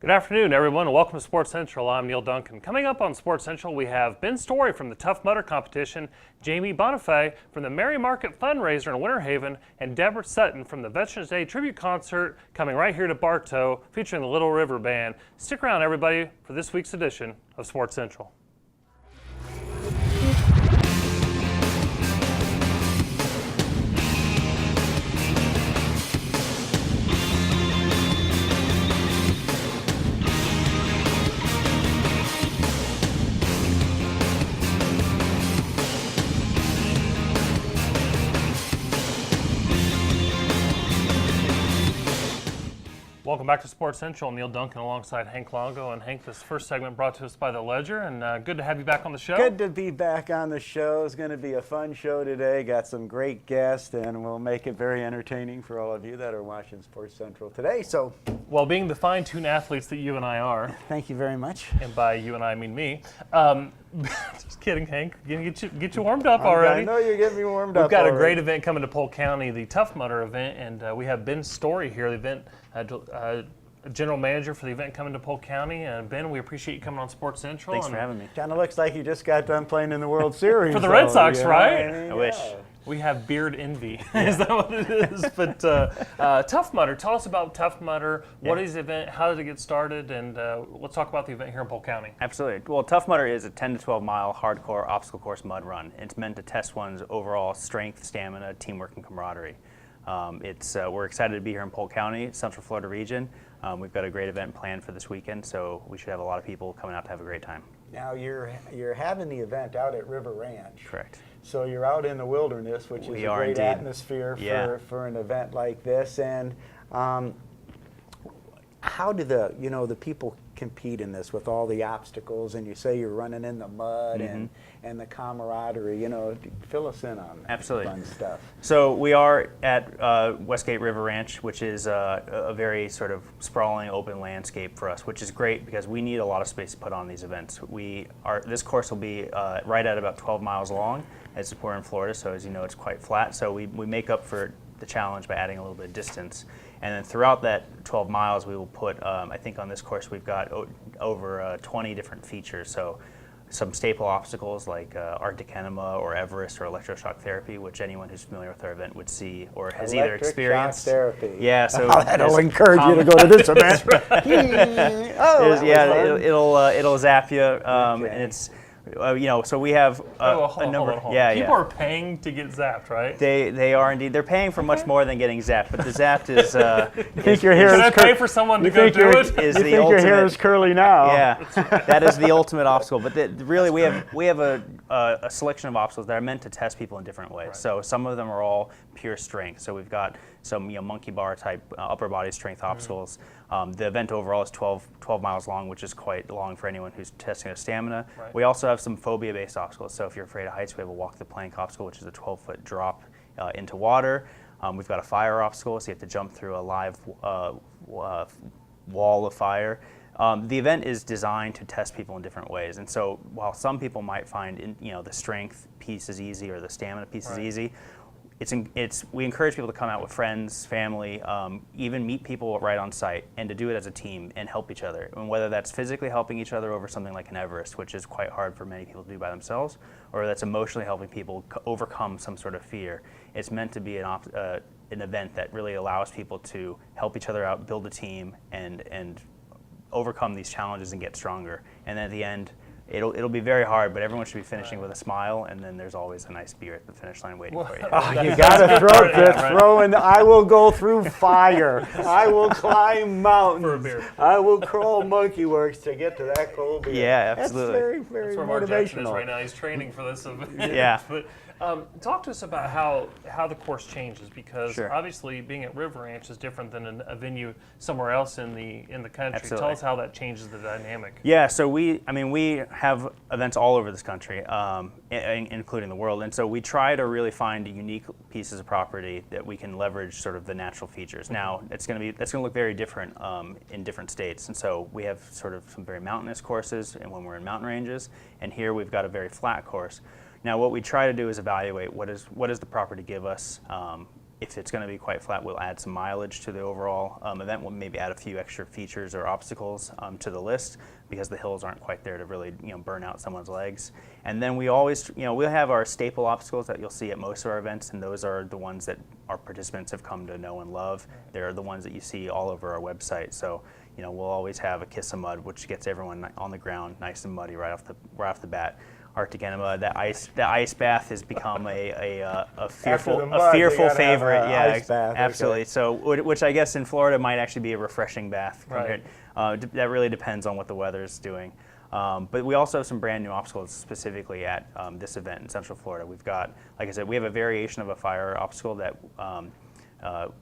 Good afternoon, everyone, and welcome to Sports Central. I'm Neil Duncan. Coming up on Sports Central, we have Ben Story from the Tough Mudder competition, Jaime Bonifay from the Merry Market fundraiser in Winter Haven, and Debra Sutton from the Veterans Day tribute concert coming right here to Bartow, featuring the Little River Band. Stick around, everybody, for this week's edition of Sports Central. Welcome back to Sports Central. Neil Duncan alongside Hank Longo. And Hank, this first segment brought to us by The Ledger, and good to have you back on the show. Good to be back on the show. It's going to be a fun show today. Got some great guests, and we'll make it very entertaining for all of you that are watching Sports Central today. So, well, being the fine-tuned athletes that you and I are. Thank you very much. And by you and I mean me. Just kidding, Hank. Get you warmed up already. I know you're getting me warmed up. We've got a great event coming to Polk County, the Tough Mudder event, and we have Ben Story here, the event general manager for the event coming to Polk County. And Ben, we appreciate you coming on Sports Central. Thanks for having me. Kind of looks like you just got done playing in the World Series. For the Red Sox, right? I wish. We have beard envy. Is that what it is? But Tough Mudder, tell us about Tough Mudder. What is the event? How did it get started? And let's talk about the event here in Polk County. Absolutely. Well, Tough Mudder is a 10 to 12 mile hardcore obstacle course mud run. It's meant to test one's overall strength, stamina, teamwork, and camaraderie. We're excited to be here in Polk County, Central Florida region. We've got a great event planned for this weekend, so we should have a lot of people coming out to have a great time. Now you're having the event out at River Ranch. Correct. So you're out in the wilderness, which is a great atmosphere for an event like this. And how do the people compete in this with all the obstacles? And you say you're running in the mud and the camaraderie. Fill us in on that. Absolutely. Fun stuff. So we are at Westgate River Ranch, which is a very sort of sprawling open landscape for us, which is great because we need a lot of space to put on these events. This course will be right at about 12 miles long, as we're in Florida, so as you know, it's quite flat. So we make up for the challenge by adding a little bit of distance. And then throughout that 12 miles, we will put, I think on this course, we've got over 20 different features. So some staple obstacles like Arctic enema or Everest or electroshock therapy, which anyone who's familiar with our event would see or has either experienced. Electric shock therapy. Yeah, so that'll encourage you to go to this event. It'll zap you, and it's. So we have a number. Hold on. People are paying to get zapped, right? They are indeed. They're paying for much more than getting zapped, but the zapped is. You think your hair Can I pay for someone to go do it? Is you the think ultimate, your hair is curly now? Yeah, that is the ultimate obstacle. But really, we have a selection of obstacles that are meant to test people in different ways. Right. So some of them are all pure strength. So we've got some monkey bar type upper body strength obstacles. The event overall is 12 miles long, which is quite long for anyone who's testing their stamina. Right. We also have some phobia-based obstacles. So if you're afraid of heights, we have a walk the plank obstacle, which is a 12-foot drop into water. We've got a fire obstacle, so you have to jump through a live wall of fire. The event is designed to test people in different ways, and so while some people might find the strength piece is easy or the stamina piece is easy, we encourage people to come out with friends, family, even meet people right on site, and to do it as a team and help each other. And whether that's physically helping each other over something like an Everest, which is quite hard for many people to do by themselves, or that's emotionally helping people overcome some sort of fear. It's meant to be an event that really allows people to help each other out, build a team, and overcome these challenges and get stronger. And at the end, it'll be very hard, but everyone should be finishing with a smile, and then there's always a nice beer at the finish line waiting for you. You gotta throw in. I will go through fire. I will climb mountains. For a beer. I will crawl monkey works to get to that cold beer. Yeah, absolutely. That's very, very That's where Mark Jackson is motivational. right now. He's training for this event. Yeah. But talk to us about how the course changes, because Sure. obviously being at River Ranch is different than a venue somewhere else in the country. Absolutely. Tell us how that changes the dynamic. Yeah, so we have events all over this country, including the world, and so we try to really find unique pieces of property that we can leverage sort of the natural features. Now, that's going to look very different in different states, and so we have sort of some very mountainous courses, and when we're in mountain ranges, and here we've got a very flat course. Now, what we try to do is evaluate what does the property give us if it's going to be quite flat, we'll add some mileage to the overall event. We'll maybe add a few extra features or obstacles to the list because the hills aren't quite there to really burn out someone's legs. And then we always, we'll have our staple obstacles that you'll see at most of our events, and those are the ones that our participants have come to know and love. They're the ones that you see all over our website. So we'll always have a Kiss of Mud, which gets everyone on the ground nice and muddy right off the bat. Arctic Enema, the ice bath has become a fearful favorite. Ice bath, absolutely. Okay. So, which I guess in Florida might actually be a refreshing bath. Right. That really depends on what the weather is doing. But we also have some brand new obstacles specifically at this event in Central Florida. We've got, like I said, we have a variation of a fire obstacle that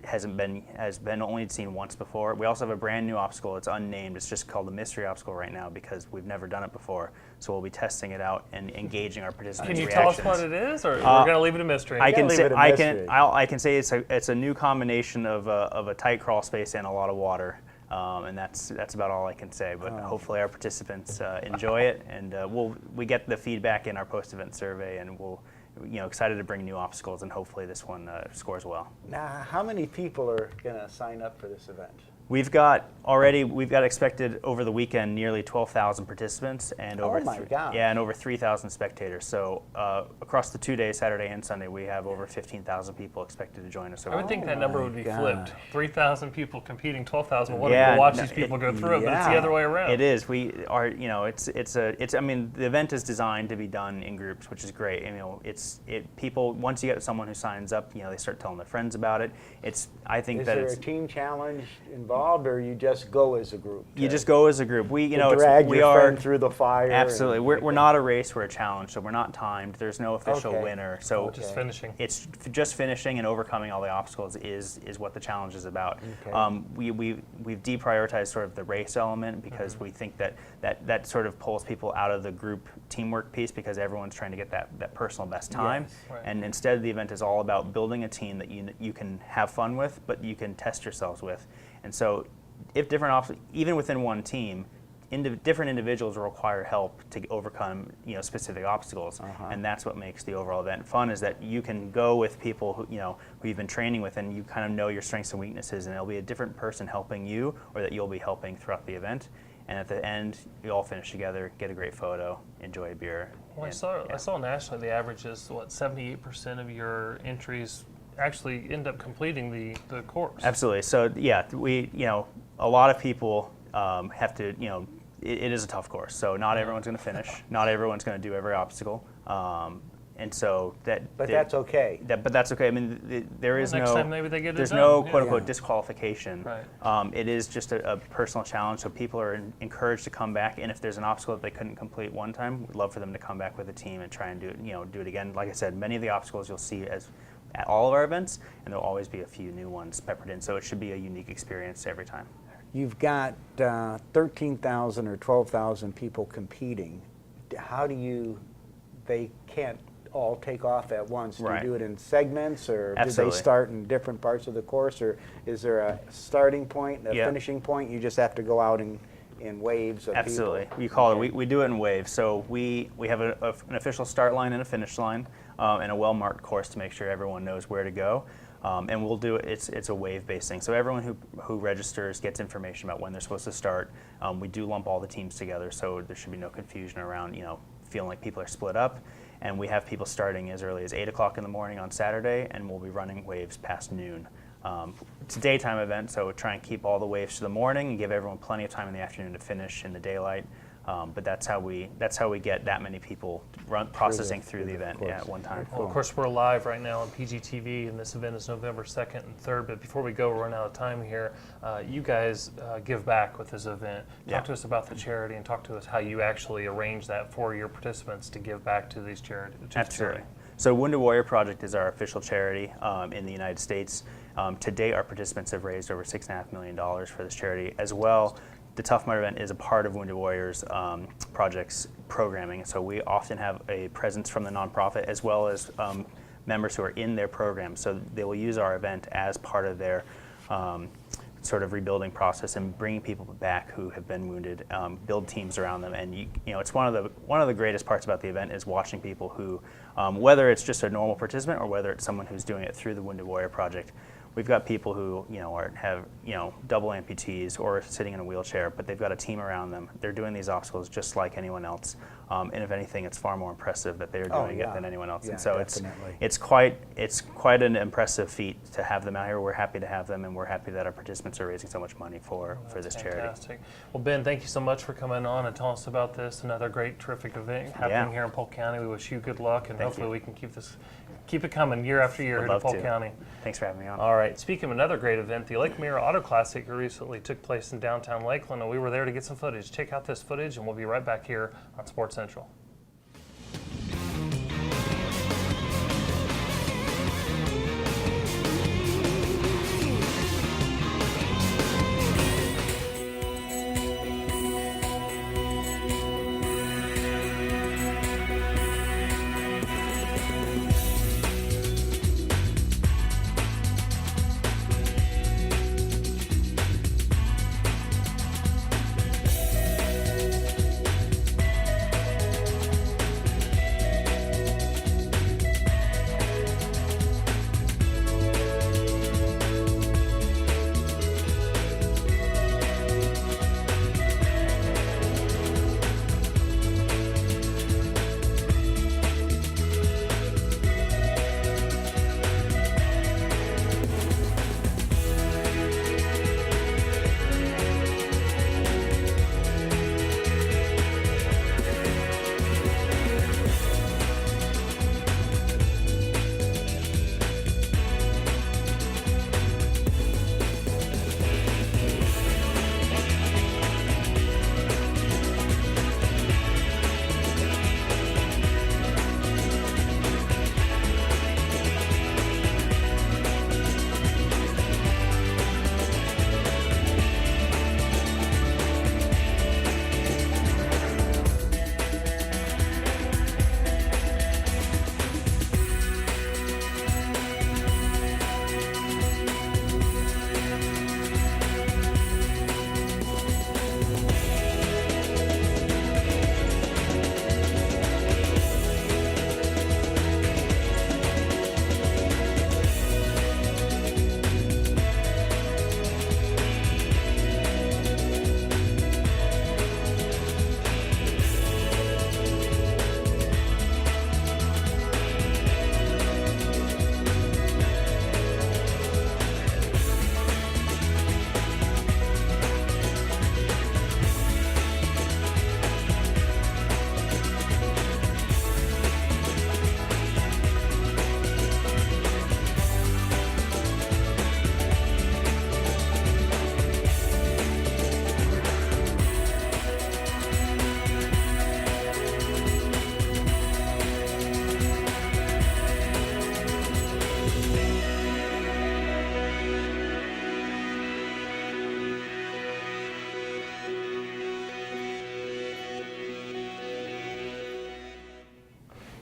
has been only seen once before. We also have a brand new obstacle. It's unnamed. It's just called the mystery obstacle right now because we've never done it before. So we'll be testing it out and engaging our participants' Can you reactions. tell us what it is, or we're going to leave it a mystery? I can say it's a new combination of a tight crawl space and a lot of water. And that's about all I can say. But hopefully our participants enjoy it, and we get the feedback in our post-event survey, and we'll excited to bring new obstacles, and hopefully this one scores well. Now, how many people are going to sign up for this event? We've got expected over the weekend nearly 12,000 participants and over and over 3,000 spectators. So across the 2 days, Saturday and Sunday, we have over 15,000 people expected to join us. I would think that number would be flipped. 3,000 people competing, 12,000. What yeah, to watch these people go through it, but it's the other way around. It is. We are. I mean, the event is designed to be done in groups, which is great. People once you get someone who signs up, they start telling their friends about it. Is there a team challenge involved, or you just go as a group? You just go as a group. We drag your friend through the fire. Absolutely. We're not a race. We're a challenge. So we're not timed. There's no official winner. So just finishing. It's just finishing and overcoming all the obstacles is what the challenge is about. Okay. We've deprioritized sort of the race element because we think that sort of pulls people out of the group teamwork piece because everyone's trying to get that personal best time. Yes. Right. And instead the event is all about building a team that you can have fun with, but you can test yourselves with. And so if even within one team, different individuals will require help to overcome specific obstacles, and that's what makes the overall event fun. Is that you can go with people who you've been training with, and you kind of know your strengths and weaknesses, and it'll be a different person helping you, or that you'll be helping throughout the event. And at the end, you all finish together, get a great photo, enjoy a beer. Well, I saw nationally the average is 78% of your entries actually end up completing the course. Absolutely. So we a lot of people have to it is a tough course. So not everyone's going to finish. Not everyone's going to do every obstacle. And so that's okay. But that's okay. I mean, there's no quote unquote disqualification. Right. It is just a personal challenge. So people are encouraged to come back. And if there's an obstacle that they couldn't complete one time, we'd love for them to come back with a team and try and do it again. Like I said, many of the obstacles you'll see at all of our events, and there'll always be a few new ones peppered in. So it should be a unique experience every time. You've got 13,000 or 12,000 people competing. How do they can't all take off at once? Do you do it in segments, or Absolutely. Do they start in different parts of the course, or is there a starting point and a finishing point? You just have to go out in waves of Absolutely. people? We call it, we do it in waves. So we have an official start line and a finish line, and a well-marked course to make sure everyone knows where to go. And we'll do it, it's a wave-based thing. So everyone who registers gets information about when they're supposed to start. We do lump all the teams together, so there should be no confusion around, feeling like people are split up. And we have people starting as early as 8 o'clock in the morning on Saturday, and we'll be running waves past noon. It's a daytime event, so we try and keep all the waves to the morning and give everyone plenty of time in the afternoon to finish in the daylight. But that's how we get that many people processing through the event at one time. Well, of course, we're live right now on PGTV, and this event is November 2nd and 3rd. But before we go, we're running out of time here. You guys give back with this event. Talk to us about the charity, and talk to us how you actually arrange that for your participants to give back to these charities. Absolutely. So Wounded Warrior Project is our official charity in the United States. To date, our participants have raised over $6.5 million for this charity. As well, the Tough Mudder event is a part of Wounded Warriors Project's programming. So we often have a presence from the nonprofit as well as members who are in their program. So they will use our event as part of their sort of rebuilding process and bringing people back who have been wounded, build teams around them. And it's one of the greatest parts about the event is watching people who, whether it's just a normal participant or whether it's someone who's doing it through the Wounded Warrior Project. We've got people who have double amputees or sitting in a wheelchair, but they've got a team around them. They're doing these obstacles just like anyone else, and if anything, it's far more impressive that they're doing it than anyone else. Yeah, and so definitely. it's quite an impressive feat to have them out here. We're happy to have them, and we're happy that our participants are raising so much money for this charity. Fantastic. Well, Ben, thank you so much for coming on and telling us about this. Another great, terrific event happening here in Polk County. We wish you good luck, and hopefully we can keep it coming year after year here in Polk County. Thanks for having me on. All right. Speaking of another great event, the Lake Mirror Auto Classic recently took place in downtown Lakeland, and we were there to get some footage. Check out this footage, and we'll be right back here on Sports Central.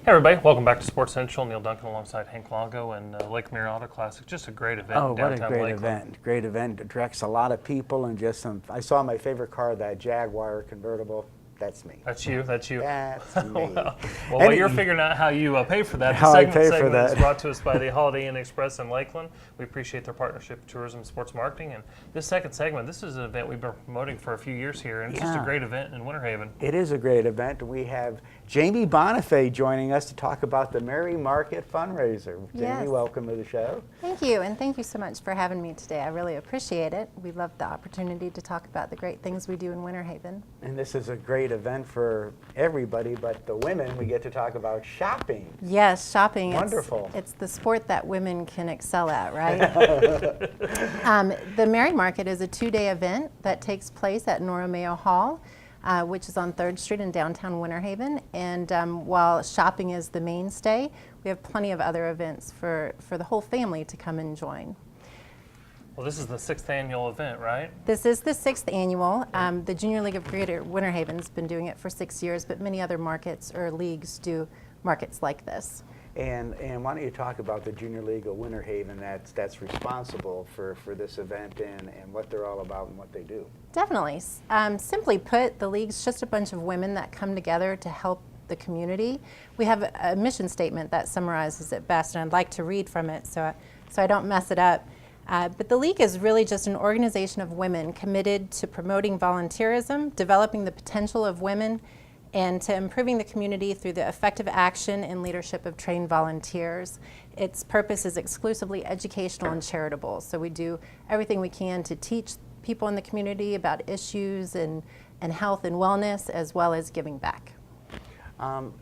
Hey everybody, welcome back to Sports Central. Neil Duncan alongside Hank Longo and Lake Mirror Auto Classic. Just a great event in downtown what a great Lakeland. event. Great event. Attracts a lot of people and just some. I saw my favorite car, that Jaguar convertible. That's me. That's you. That's you. That's me. Well, while you're figuring out how you pay for that, How the I segment, pay for segment that. is brought to us by the Holiday Inn Express in Lakeland. We appreciate their partnership with Tourism and Sports Marketing. And this second segment, this is an event we've been promoting for a few years here, and it's just a great event in Winter Haven. It is a great event. We have Jaime Bonifay joining us to talk about the Merry Market fundraiser. Yes. Jaime, welcome to the show. Thank you, and thank you so much for having me today. I really appreciate it. We love the opportunity to talk about the great things we do in Winter Haven. And this is a great event for everybody, but the women, we get to talk about shopping. Yes, shopping. Wonderful. It's the sport that women can excel at, right? The Merry Market is a 2-day event that takes place at Nora Mayo Hall, which is on 3rd Street in downtown Winter Haven. And while shopping is the mainstay, we have plenty of other events for the whole family to come and join. Well, this is the 6th annual event, right? This is the 6th annual. The Junior League of Greater Winter Haven's been doing it for 6 years, but many other markets or leagues do markets like this. And why don't you talk about the Junior League of Winter Haven that's responsible for this event and what they're all about and what they do? Definitely. Simply put, the league's just a bunch of women that come together to help the community. We have a mission statement that summarizes it best, and I'd like to read from it so I don't mess it up. But the League is really just an organization of women committed to promoting volunteerism, developing the potential of women, and to improving the community through the effective action and leadership of trained volunteers. Its purpose is exclusively educational and charitable, so we do everything we can to teach people in the community about issues and health and wellness, as well as giving back. What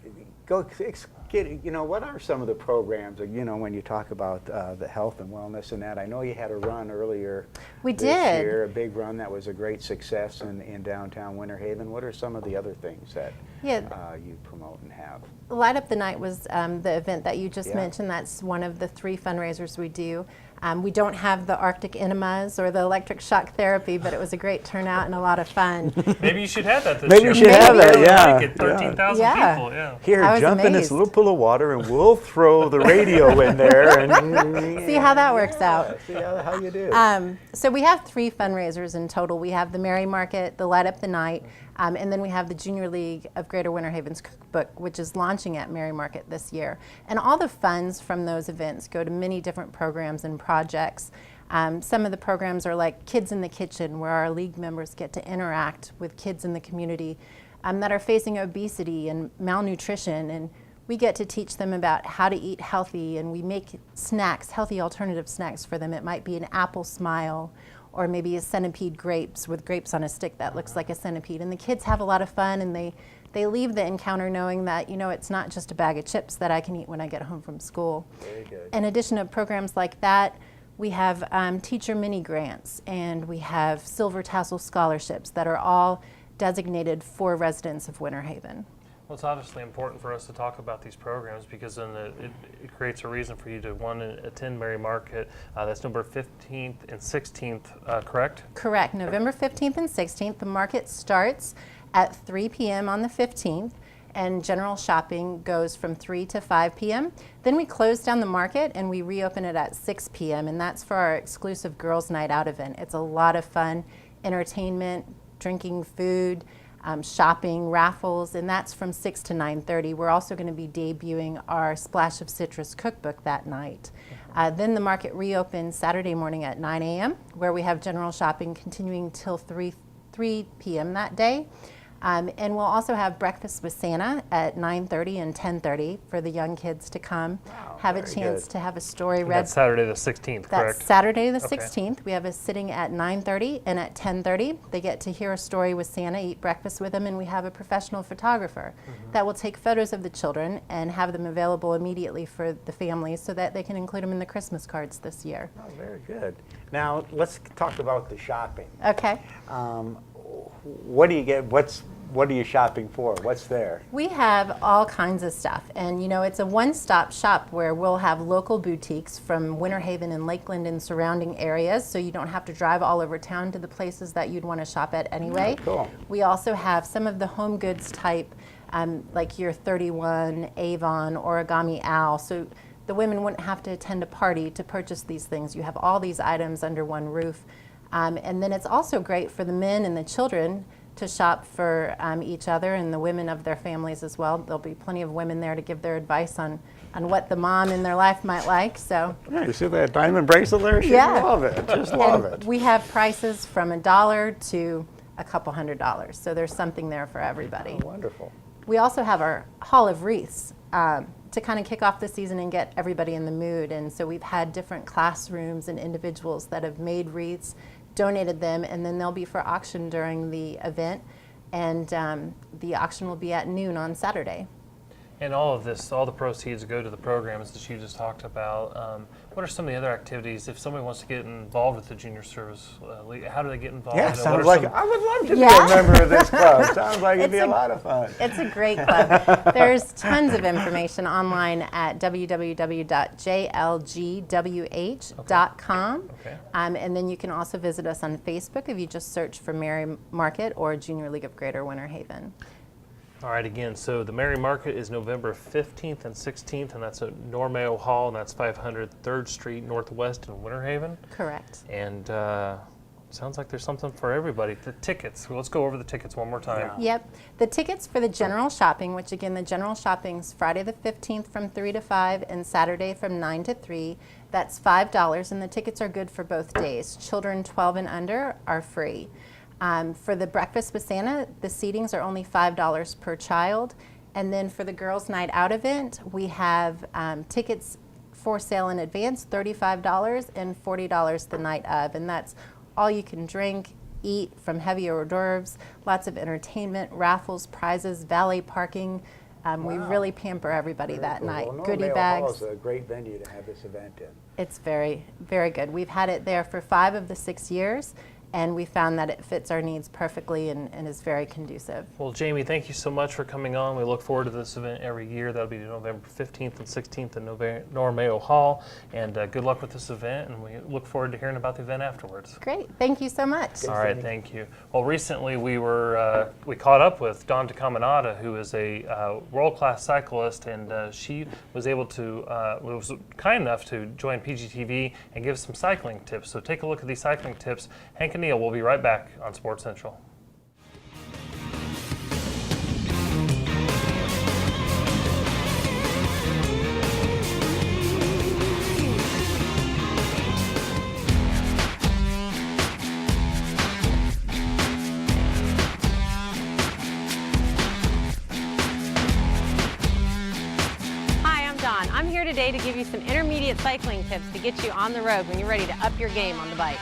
are some of the programs, when you talk about the health and wellness and that? I know you had a run earlier this year, a big run that was a great success in downtown Winter Haven. What are some of the other things that you promote and have? Light Up the Night was the event that you just mentioned. That's one of the 3 fundraisers we do. We don't have the Arctic enemas or the electric shock therapy, but it was a great turnout and a lot of fun. Maybe you should have that this Maybe year. you should have that, yeah. Get 13,000 Yeah. people, yeah. Here, I was jump in this amazed. little pool of water and we'll throw the radio in there and See how that works out. See how you do. So we have 3 fundraisers in total. We have the Merry Market, the Light Up the Night, and then we have the Junior League of Greater Winter Haven's cookbook, which is launching at Merry Market this year. And all the funds from those events go to many different programs and projects. Some of the programs are like Kids in the Kitchen, where our league members get to interact with kids in the community that are facing obesity and malnutrition, and we get to teach them about how to eat healthy, and we make snacks, healthy alternative snacks for them. It might be an apple smile, or maybe a centipede grapes with grapes on a stick that looks like a centipede. And the kids have a lot of fun, and they leave the encounter knowing that, it's not just a bag of chips that I can eat when I get home from school. Very good. In addition to programs like that, we have teacher mini grants, and we have silver tassel scholarships that are all designated for residents of Winter Haven. Well, it's obviously important for us to talk about these programs because then it creates a reason for you to attend Merry Market. That's November 15th and 16th, correct? Correct. November 15th and 16th. The market starts at 3 p.m. on the 15th, and general shopping goes from 3 to 5 p.m. Then we close down the market and we reopen it at 6 p.m. and that's for our exclusive Girls Night Out event. It's a lot of fun, entertainment, drinking food, shopping, raffles, and that's from 6 to 9:30. We're also going to be debuting our Splash of Citrus cookbook that night. Then the market reopens Saturday morning at 9 a.m., where we have general shopping continuing till 3 p.m. that day. And we'll also have breakfast with Santa at 9:30 and 10:30 for the young kids to come, have a chance to have a story read. That's Saturday the 16th, correct? That's Saturday the 16th. We have a sitting at 9:30, and at 10:30 they get to hear a story with Santa, eat breakfast with him, and we have a professional photographer that will take photos of the children and have them available immediately for the families so that they can include them in the Christmas cards this year. Oh, very good. Now, let's talk about the shopping. Okay. What do you get? What are you shopping for? What's there? We have all kinds of stuff, and it's a one-stop shop where we'll have local boutiques from Winter Haven and Lakeland and surrounding areas, so you don't have to drive all over town to the places that you'd want to shop at anyway. Cool. We also have some of the home goods type, like your 31, Avon, Origami Owl, so the women wouldn't have to attend a party to purchase these things. You have all these items under one roof, and then it's also great for the men and the children to shop for each other and the women of their families as well. There'll be plenty of women there to give their advice on what the mom in their life might like. So Yeah, you see that diamond bracelet there? She love it. Just love it. we have prices from $1 to a couple $100. So there's something there for everybody. Oh, wonderful. We also have our Hall of Wreaths to kind of kick off the season and get everybody in the mood. And so we've had different classrooms and individuals that have made wreaths, donated them, and then they'll be for auction during the event, and the auction will be at noon on Saturday. And all of this, all the proceeds go to the programs that you just talked about. What are some of the other activities if somebody wants to get involved with the Junior Service League? How do they get involved? Yeah, What sounds are like some- I would love to be a member of this club. Sounds like it'd be a lot of fun. It's a great club. There's tons of information online at www.jlgwh.com. Okay. And then you can also visit us on Facebook if you just search for Merry Market or Junior League of Greater Winter Haven. All right, again, so the Mary Market is November 15th and 16th, and that's at Normeo Hall, and that's 500 3rd Street Northwest in Winter Haven. Correct. And sounds like there's something for everybody. The tickets, let's go over the tickets one more time. Yep. The tickets for the general shopping, which again, the general shopping's Friday the 15th from 3 to 5 and Saturday from 9 to 3. That's $5, and the tickets are good for both days. Children 12 and under are free. For the Breakfast with Santa, the seatings are only $5 per child. And then for the Girls Night Out event, we have tickets for sale in advance, $35 and $40 the night of. And that's all you can drink, eat from heavy hors d'oeuvres, lots of entertainment, raffles, prizes, valet parking. We really pamper everybody that night. Well, Goodie Normeo bags. Hall is a great venue to have this event in. It's very, very good. We've had it there for 5 of the 6 years, and we found that it fits our needs perfectly and is very conducive. Well, Jamie, thank you so much for coming on. We look forward to this event every year. That'll be November 15th and 16th in Normeo Hall. And good luck with this event, and we look forward to hearing about the event afterwards. Great. Thank you so much. All right, thank you. Well, recently we caught up with Dawn DeCaminata, who is a world-class cyclist, and she was able to, was kind enough to join PGTV and give some cycling tips. So take a look at these cycling tips. Hank and Neil will be right back on Sports Central. I'm here today to give you some intermediate cycling tips to get you on the road when you're ready to up your game on the bike.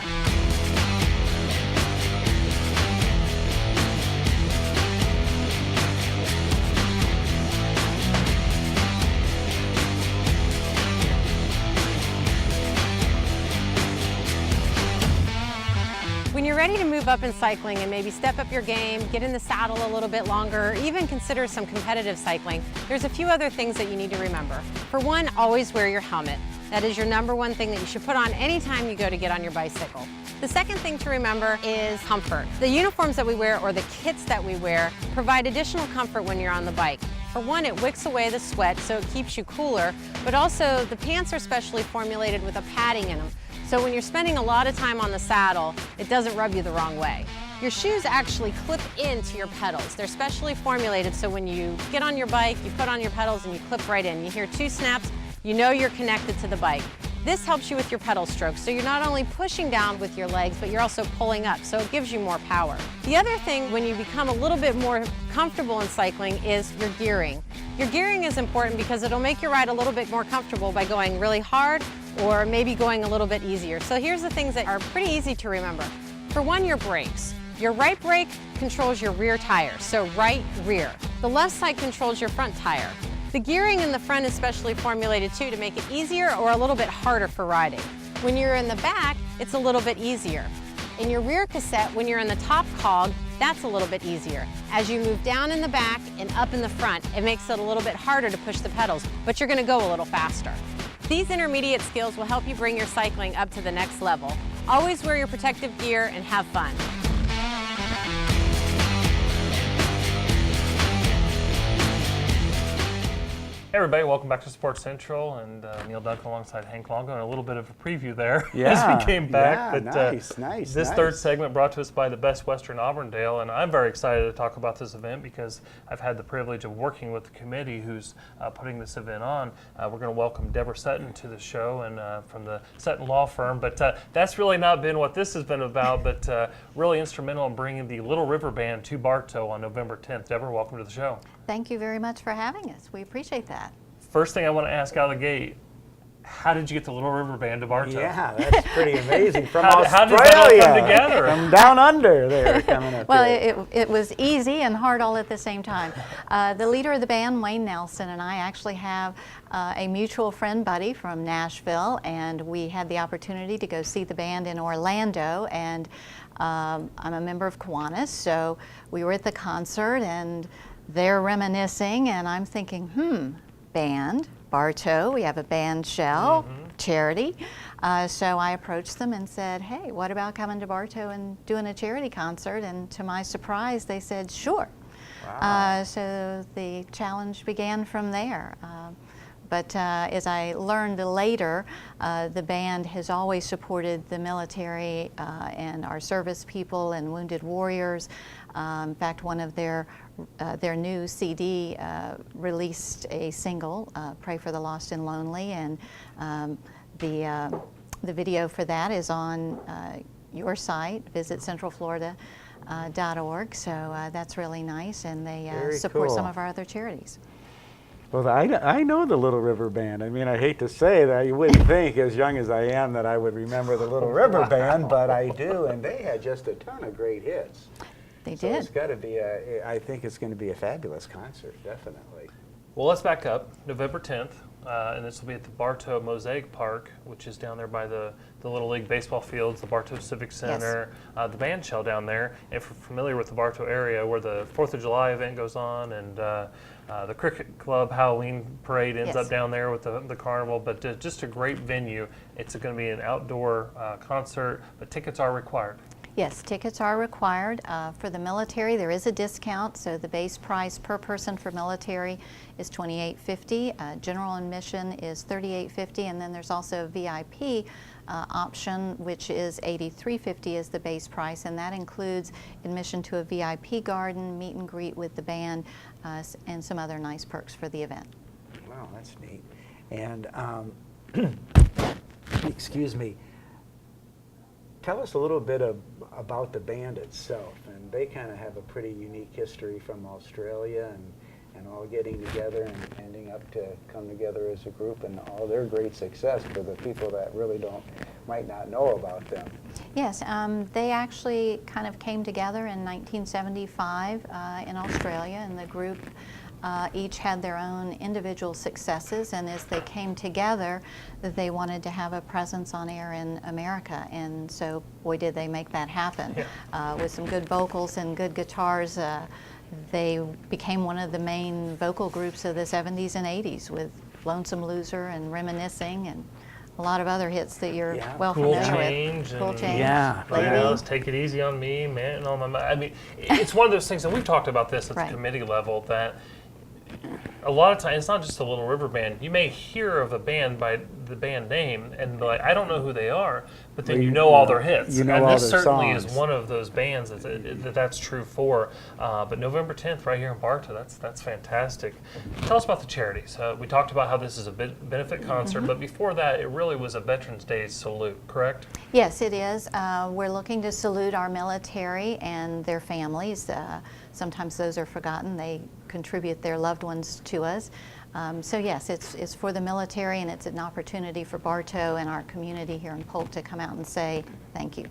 When you're ready to move up in cycling and maybe step up your game, get in the saddle a little bit longer, or even consider some competitive cycling, there's a few other things that you need to remember. For one, always wear your helmet. That is your #1 thing that you should put on anytime you go to get on your bicycle. The second thing to remember is comfort. The uniforms that we wear or the kits that we wear provide additional comfort when you're on the bike. For one, it wicks away the sweat, so it keeps you cooler, but also the pants are specially formulated with a padding in them. So when you're spending a lot of time on the saddle, it doesn't rub you the wrong way. Your shoes actually clip into your pedals. They're specially formulated so when you get on your bike, you put on your pedals and you clip right in. You hear 2 snaps, you know you're connected to the bike. This helps you with your pedal strokes, so you're not only pushing down with your legs, but you're also pulling up, so it gives you more power. The other thing when you become a little bit more comfortable in cycling is your gearing. Your gearing is important because it'll make your ride a little bit more comfortable by going really hard or maybe going a little bit easier. So here's the things that are pretty easy to remember. For one, your brakes. Your right brake controls your rear tire, so right rear. The left side controls your front tire. The gearing in the front is specially formulated too to make it easier or a little bit harder for riding. When you're in the back, it's a little bit easier. In your rear cassette, when you're in the top cog, that's a little bit easier. As you move down in the back and up in the front, it makes it a little bit harder to push the pedals, but you're gonna go a little faster. These intermediate skills will help you bring your cycling up to the next level. Always wear your protective gear and have fun. Hey everybody, welcome back to Sports Central, and Neil Duncan alongside Hank Longo, and a little bit of a preview there as we came back. Yeah, but, this third segment brought to us by the Best Western Auburndale, and I'm very excited to talk about this event because I've had the privilege of working with the committee who's putting this event on. We're going to welcome Debra Sutton to the show, and from the Sutton Law Firm, but that's really not been what this has been about, but really instrumental in bringing the Little River Band to Bartow on November 10th. Debra, welcome to the show. Thank you very much for having us. We appreciate that. First thing I want to ask out of the gate, how did you get the Little River Band to Bartow? Yeah, that's pretty amazing. From how Australia, did that all come together? From down under there coming up Well, here. it was easy and hard all at the same time. The leader of the band, Wayne Nelson, and I actually have a mutual friend buddy from Nashville, and we had the opportunity to go see the band in Orlando, and I'm a member of Kiwanis, so we were at the concert, and they're reminiscing, and I'm thinking, band, Bartow, we have a band shell, charity. So I approached them and said, hey, what about coming to Bartow and doing a charity concert? And to my surprise, they said, sure. Wow. So the challenge began from there. But as I learned later, the band has always supported the military and our service people and wounded warriors. In fact, one of their new CD released a single, Pray for the Lost and Lonely, and the video for that is on your site, visit centralflorida.org. So that's really nice, and they support some of our other charities. Well, I know the Little River Band. I mean, I hate to say that. You wouldn't think, as young as I am, that I would remember the Little River Band, but I do, and they had just a ton of great hits. They So did. it's got to be I think it's going to be a fabulous concert, definitely. Well, let's back up. November 10th, and this will be at the Bartow Mosaic Park, which is down there by the Little League baseball fields, the Bartow Civic Center, the band shell down there. If you're familiar with the Bartow area, where the 4th of July event goes on, and the Cricket Club Halloween parade ends up down there with the carnival, but just a great venue. It's going to be an outdoor concert, but tickets are required. Yes, tickets are required. For the military, there is a discount, so the base price per person for military is $28.50. General admission is $38.50, and then there's also a VIP option, which is $83.50 is the base price, and that includes admission to a VIP garden, meet and greet with the band, and some other nice perks for the event. Wow, that's neat. And excuse me. Tell us a little bit about the band itself, and they kind of have a pretty unique history from Australia, and all getting together and ending up to come together as a group, and all their great success for the people that really might not know about them. Yes, they actually kind of came together in 1975 in Australia, and the group each had their own individual successes, and as they came together, they wanted to have a presence on air in America, and so boy did they make that happen. With some good vocals and good guitars, they became one of the main vocal groups of the 70s and 80s with Lonesome Loser and Reminiscing and a lot of other hits that you're well familiar with. Cool Change. Yeah. Lady. Take It Easy on Me, Man and All My Mind. I mean, it's one of those things, and we've talked about this at the committee level, that a lot of times, it's not just a Little River Band. You may hear of a band by the band name and be like, I don't know who they are, but then you know all their hits. You know and all this their certainly songs. is one of those bands that's true for. But November 10th, right here in Bartow, that's fantastic. Tell us about the charities. We talked about how this is a benefit concert, but before that, it really was a Veterans Day salute, correct? Yes, it is. We're looking to salute our military and their families. Sometimes those are forgotten. They contribute their loved ones to us. So yes, it's for the military, and it's an opportunity for Bartow and our community here in Polk to come out and say thank you.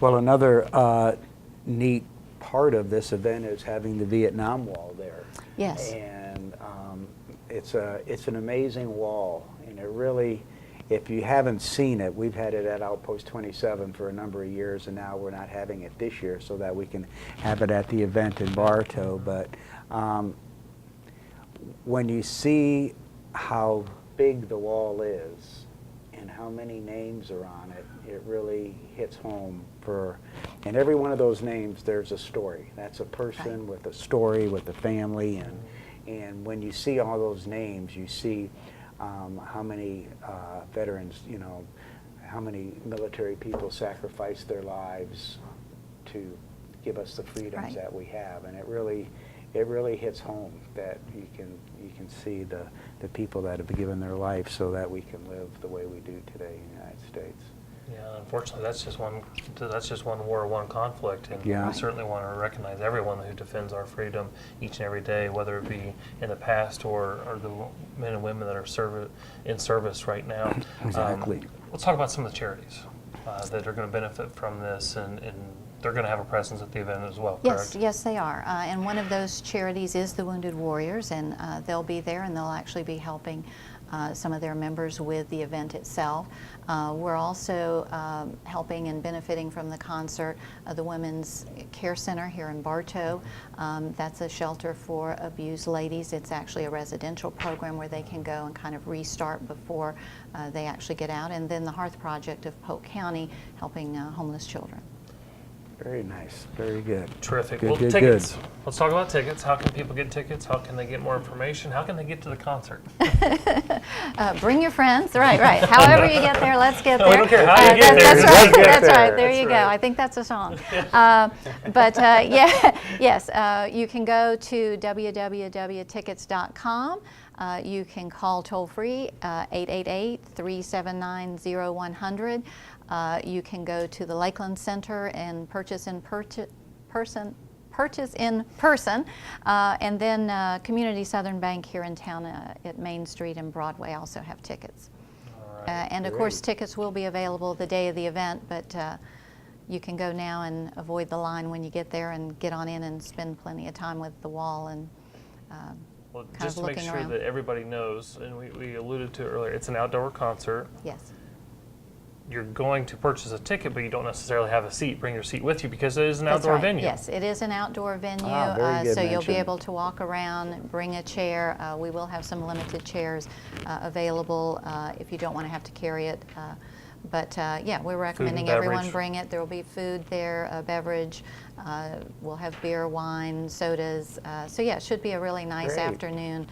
Well, another neat part of this event is having the Vietnam Wall there. Yes. And it's an amazing wall, and it really, if you haven't seen it, we've had it at Outpost 27 for a number of years, and now we're not having it this year so that we can have it at the event in Bartow. But when you see how big the wall is and how many names are on it, it really hits home and every one of those names, there's a story. That's a person with a story, with a family, and when you see all those names, you see how many veterans, how many military people sacrificed their lives to give us the freedoms that we have, and it really hits home that you can see the people that have given their life so that we can live the way we do today in the United States. Yeah, unfortunately, that's just one war, one conflict, and we certainly want to recognize everyone who defends our freedom each and every day, whether it be in the past or the men and women that are in service right now. Exactly. Let's talk about some of the charities that are going to benefit from this, and they're going to have a presence at the event as well, correct? Yes, they are. And one of those charities is the Wounded Warriors, and they'll be there, and they'll actually be helping some of their members with the event itself. We're also helping and benefiting from the concert the Women's Care Center here in Bartow. That's a shelter for abused ladies. It's actually a residential program where they can go and kind of restart before they actually get out. And then the Hearth Project of Polk County helping homeless children. Very nice. Very good. Terrific. Good, Well, good, tickets. Let's talk about tickets. How can people get tickets? How can they get more information? How can they get to the concert? Bring your friends. Right. However you get there, let's get there. We don't care how you get there. That's Just right. get That's there. right. There That's you go. right. I think that's a song. Yes. You can go to www.tickets.com. You can call toll-free 888-379-0100. You can go to the Lakeland Center and purchase in person. And then Community Southern Bank here in town at Main Street and Broadway also have tickets. And of course, tickets will be available the day of the event, but you can go now and avoid the line when you get there and get on in and spend plenty of time with the wall and Well, kind just of to make looking sure around. that everybody knows, and we alluded to it earlier, it's an outdoor concert. Yes. You're going to purchase a ticket, but you don't necessarily have a seat. Bring your seat with you because it is an That's outdoor right. venue. Yes, it is an outdoor venue, very good so you'll be mention. able to walk around, bring a chair. We will have some limited chairs available if you don't want to have to carry it. But yeah, we're recommending everyone beverage. bring it. There will be food there, a beverage. We'll have beer, wine, sodas. So yeah, it should be a really nice Great. afternoon.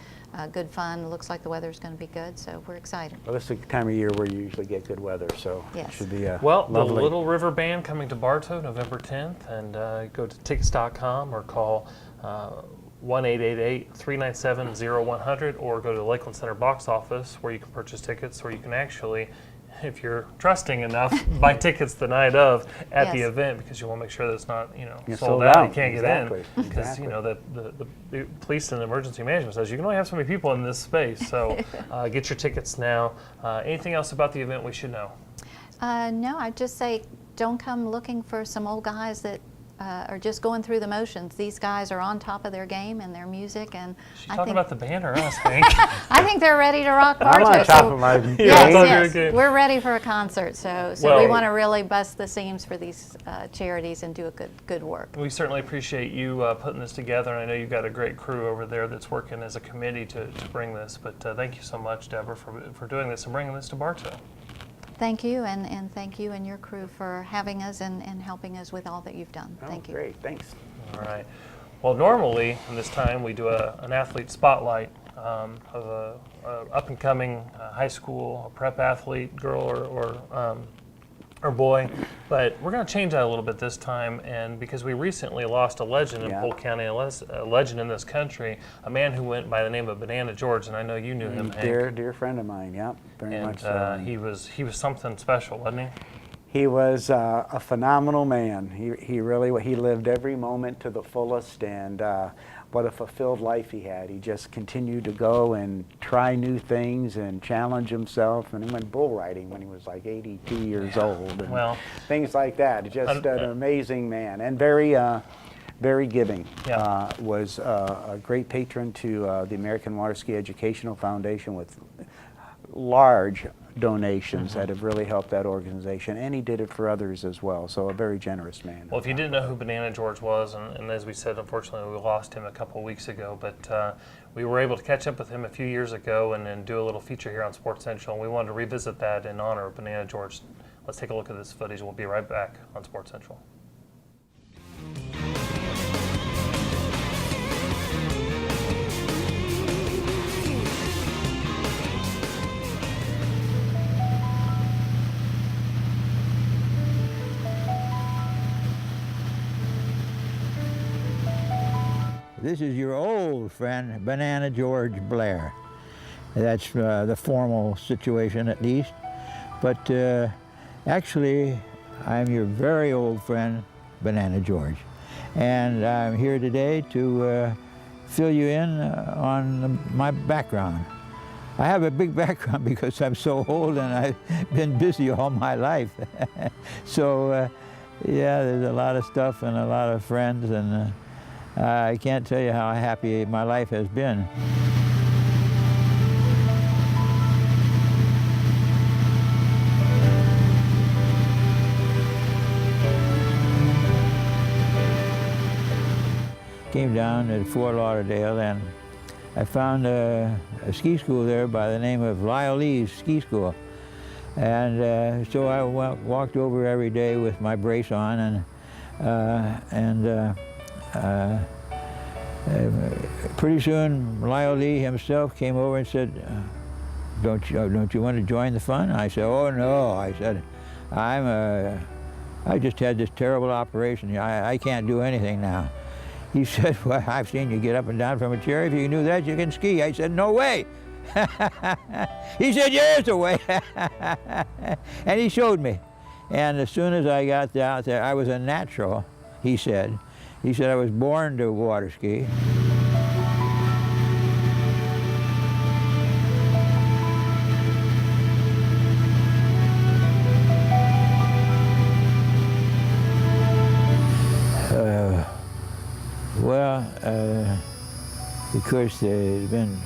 Good fun. Looks like the weather's going to be good, so we're excited. Well, this is the time of year where you usually get good weather, so it Yes. should be a Well, lovely. the Little River Band coming to Bartow November 10th, and go to tickets.com or call 1-888-397-0100 or go to the Lakeland Center box office where you can purchase tickets, or you can actually, if you're trusting enough, buy tickets the night of at the Yes. event, because you want to make sure that it's not, You're sold sold out. You out. can't get Exactly. in because Exactly. the police and emergency management says you can only have so many people in this space. So get your tickets now. Anything else about the event we should know? No, I'd just say don't come looking for some old guys that are just going through the motions. These guys are on top of their game and their music, and She's talking about the band or us, Hank? I think they're ready to rock I'm Bartow. on top of my game. Yes, we're ready for a concert. So we Well- want to really bust the seams for these charities and do a good work. We certainly appreciate you putting this together, and I know you've got a great crew over there that's working as a committee to bring this, but thank you so much, Deborah, for doing this and bringing this to Bartow. Thank you, and thank you and your crew for having us and helping us with all that you've done. Oh, Thank you. Great, thanks. All right. Well, normally, in this time, we do an athlete spotlight of a up-and-coming high school, a prep athlete, girl or boy, but we're going to change that a little bit this time, and because we recently lost a legend in Yeah. Polk County, a legend in this country, a man who went by the name of Banana George, and I know you knew him, Hank. Dear friend of mine, yeah, very And much so. he was something special, wasn't he? He was a phenomenal man. He lived every moment to the fullest, and what a fulfilled life he had. He just continued to go and try new things and challenge himself, and he went bull riding when he was like 82 years old, and Well, things like that. Just an amazing man, and very giving. Yeah. Was a great patron to the American Water Ski Educational Foundation with large donations that have really helped that organization, and he did it for others as well, so a very generous man. well, if you didn't know who Banana George was, and as we said, unfortunately, we lost him a couple weeks ago, but we were able to catch up with him a few years ago and do a little feature here on Sports Central, and we wanted to revisit that in honor of Banana George. Let's take a look at this footage. We'll be right back on Sports Central. This is your old friend, Banana George Blair. That's the formal situation at least. But actually, I'm your very old friend, Banana George. And I'm here today to fill you in on my background. I have a big background because I'm so old and I've been busy all my life. So yeah, there's a lot of stuff and a lot of friends, and I can't tell you how happy my life has been. Came down to Fort Lauderdale, and I found a ski school there by the name of Lyle's Ski School. And so I walked over every day with my brace on and Pretty soon, Lyle Lee himself came over and said, don't you want to join the fun? I said, oh no. I said, I just had this terrible operation. I can't do anything now. He said, well, I've seen you get up and down from a chair. If you can do that, you can ski. I said, no way. He said, there's a way. And he showed me. And as soon as I got out there, I was a natural, he said. He said I was born to water ski. Of course, there's been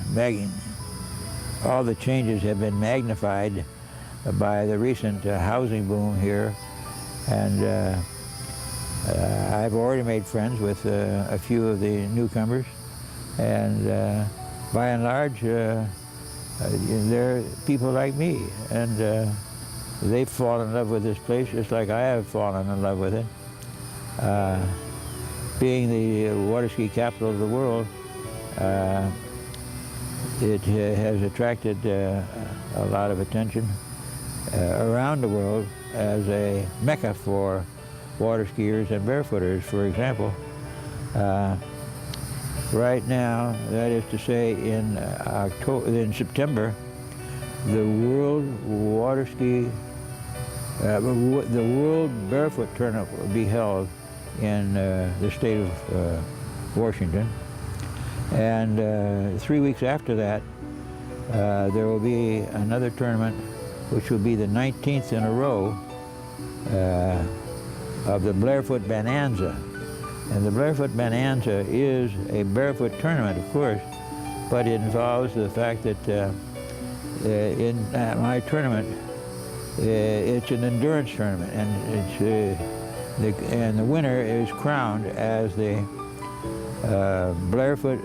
all the changes have been magnified by the recent housing boom here, and I've already made friends with a few of the newcomers, and by and large, they're people like me, and they've fallen in love with this place just like I have fallen in love with it. Being the water ski capital of the world, it has attracted a lot of attention around the world as a mecca for water skiers and barefooters, for example. Right now, that is to say in September, the World Water Ski, the World Barefoot Tournament will be held in the state of Washington. And 3 weeks after that, there will be another tournament, which will be the 19th in a row of the Barefoot Bonanza. And the Barefoot Bonanza is a barefoot tournament, of course, but it involves the fact that in my tournament, it's an endurance tournament, and the winner is crowned as the barefoot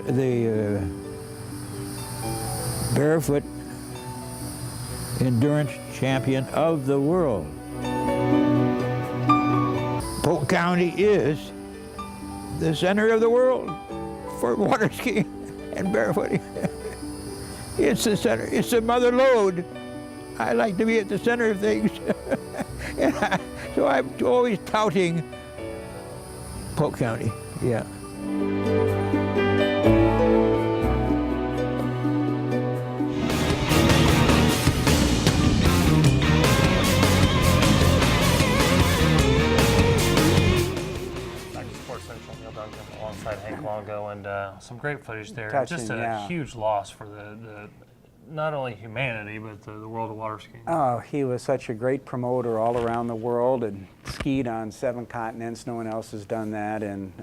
endurance champion of the world. Polk County is the center of the world for water skiing and barefooting. It's the center, it's the mother lode. I like to be at the center of things. So I'm always touting Polk County, yeah. Alongside Hank Longo, and some great footage there. Touching, just a huge loss for the not only humanity, but the world of water skiing. Oh, he was such a great promoter all around the world and skied on 7 continents. No one else has done that. And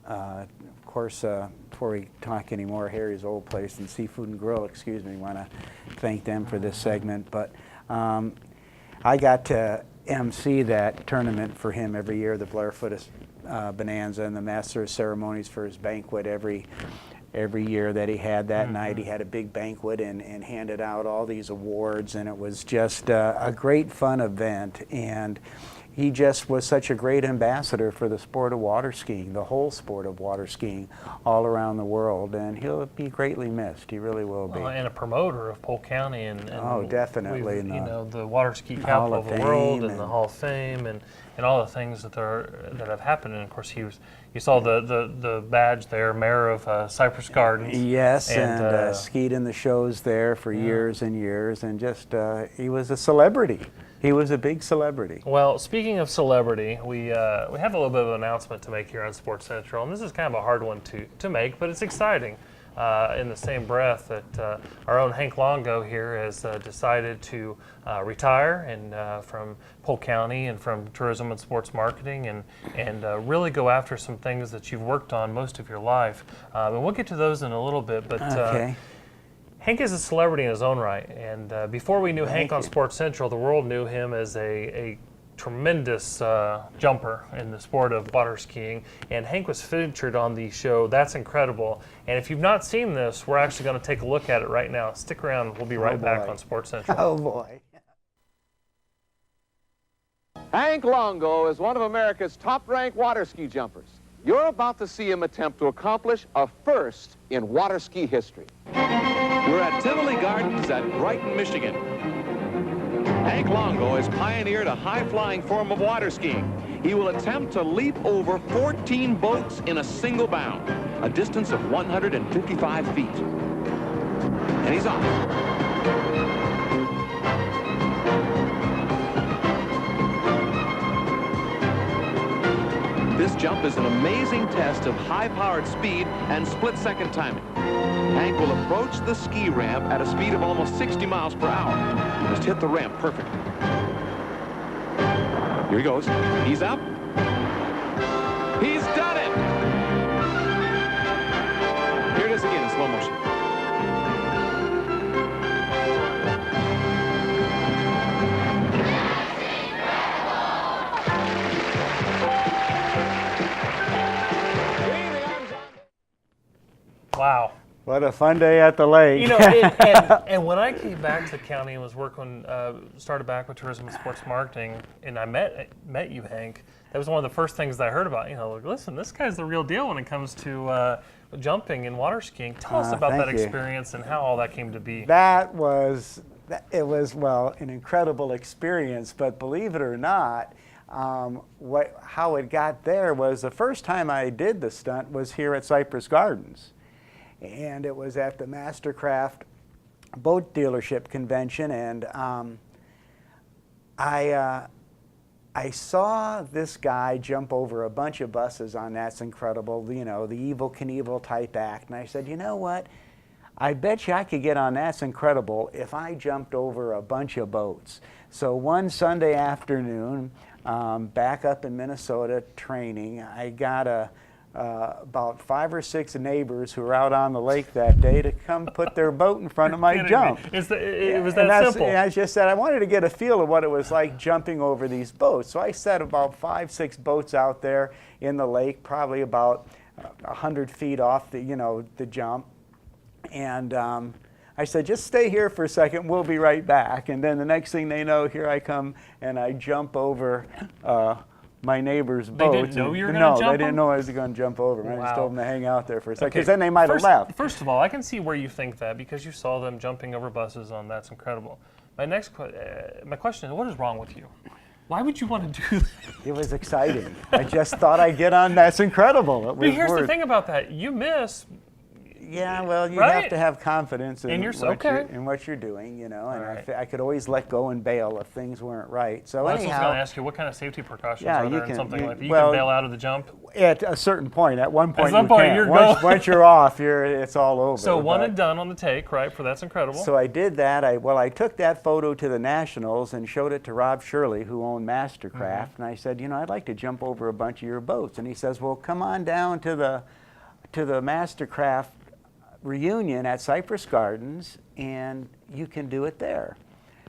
of course, before we talk anymore, Harry's Old Place and Seafood and Grill, excuse me, want to thank them for this segment. But I got to MC that tournament for him every year, the Blairfoot Bonanza, and the Master of Ceremonies for his banquet every year that he had that night. He had a big banquet and handed out all these awards, and it was just a great fun event. And he just was such a great ambassador for the sport of water skiing, the whole sport of water skiing all around the world, and he'll be greatly missed. He really will be. And a promoter of Polk County, and oh, definitely, the water ski capital of the world, and the Hall of Fame, and all the things that have happened. And of course, you saw the badge there, Mayor of Cypress Gardens. Yes, and skied in the shows there for years and years, and just he was a celebrity. He was a big celebrity. Well, speaking of celebrity, we have a little bit of an announcement to make here on Sports Central, and this is kind of a hard one to make, but it's exciting. In the same breath that our own Hank Longo here has decided to retire and from Polk County and from tourism and sports marketing, and really go after some things that you've worked on most of your life. And we'll get to those in a little bit, but okay. Hank is a celebrity in his own right, and before we knew Hank on Sports Central, the world knew him as a tremendous jumper in the sport of water skiing, and Hank was featured on the show That's Incredible. And if you've not seen this, we're actually going to take a look at it right now. Stick around, we'll be right back on Sports Central. Oh boy. Hank Longo is one of America's top-ranked water ski jumpers. You're about to see him attempt to accomplish a first in water ski history. We're at Tivoli Gardens at Brighton, Michigan. Hank Longo has pioneered a high-flying form of water skiing. He will attempt to leap over 14 boats in a single bound, a distance of 155 feet. And he's off. This jump is an amazing test of high-powered speed and split-second timing. Hank will approach the ski ramp at a speed of almost 60 miles per hour. He must hit the ramp perfectly. Here he goes. He's up. He's done it! Here it is again in slow motion. Wow. What a fun day at the lake. You know, and when I came back to county and was working, started back with tourism and sports marketing, and I met you, Hank, that was one of the first things that I heard about. You know, like, listen, this guy's the real deal when it comes to jumping and water skiing. Tell us about that experience and how all that came to be. It was, well, an incredible experience, but believe it or not, how it got there was the first time I did the stunt was here at Cypress Gardens. And it was at the Mastercraft boat dealership convention, and I saw this guy jump over a bunch of buses on That's Incredible, you know, the Evel Knievel type act, and I said, you know what, I bet you I could get on That's Incredible if I jumped over a bunch of boats. So one Sunday afternoon, back up in Minnesota training, I got about 5 or 6 neighbors who were out on the lake that day to come put their boat in front of my jump. It was that simple. And I just said I wanted to get a feel of what it was like jumping over these boats. So I set about 5, 6 boats out there in the lake, probably about 100 feet off the, you know, the jump. And I said, just stay here for a second, we'll be right back. And then the next thing they know, here I come and I jump over my neighbor's boat. They didn't know you were going to jump No, they didn't them? know I was going to jump over them. Wow. I just told them to hang out there for a second, Okay, because then they might have left. First of all, I can see where you think that because you saw them jumping over buses on That's Incredible. My question is, what is wrong with you? Why would you want to do that? It was exciting. I just thought I'd get on That's Incredible. But here's the thing about that. You miss. Yeah, well, you Right? have to have confidence in, In what you're doing, you know, and right. I could always let go and bail if things weren't right. So Well, I was anyhow, going to ask you, what kind of safety precautions Yeah, are you there in can- something you- like that? You well, can bail out of the jump? at a certain point, at one point some you point can't. you're Once you're off, it's all over. So one but- and done on the take, right, for That's Incredible. So I did that. I took that photo to the Nationals and showed it to Rob Shirley, who owned Mastercraft, and I said, you know, I'd like to jump over a bunch of your boats. And he says, well, come on down to the Mastercraft reunion at Cypress Gardens, and you can do it there.